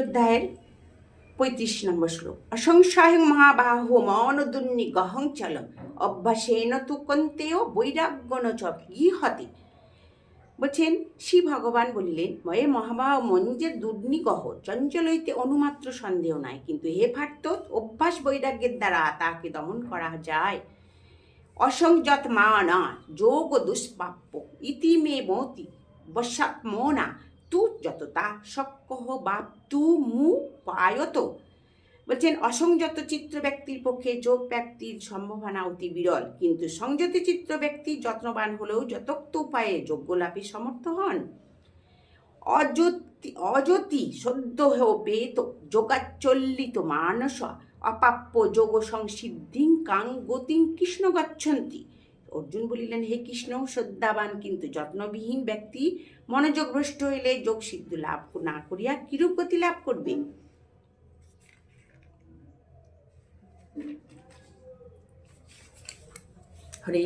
অধ্যায়ের 35 নম্বর শ্লোক। অসংশয়ং মহাবাহো মৌনদুন্নি গহং চলম অভ্যাসেন তু কন্তেয় বৈরাগ্যন চ ইহতে। বলছেন শ্রী ভগবান বলিলেন, ময়ে মহাবাহ মন যে দুর্নিগহ চঞ্চল হইতে অনুমাত্র সন্দেহ নাই, কিন্তু হে পার্থ, অভ্যাস বৈরাগ্যের দ্বারা তাকে দমন করা যায়। অসংযত মানা যোগ দুষ্প্রাপ্য ইতি মে মতি বসাৎ মনা তু যততা শক্কহ বাপ্তু মু পায়ত। বলছেন অসংযত চিত্র ব্যক্তির পক্ষে যোগ প্রাপ্তির সম্ভাবনা অতি বিরল, কিন্তু সংযত চিত্র ব্যক্তি যত্নবান হলেও যথোক্ত উপায়ে যোগ্য লাভে সমর্থ হন। অযতি সদ্য পেত যোগাচল্লিত মানস অপাপ্য যোগ সংসিদ্ধিং কাং গতিং কৃষ্ণ গচ্ছন্তি। অর্জুন বলিলেন, হে কৃষ্ণ, শ্রদ্ধাবান কিন্তু যত্নবিহীন ব্যক্তি মনোযোগভ্রষ্ট হইলে যোগ সিদ্ধ লাভ না করিয়া কিরূপ গতি লাভ করবে? হরে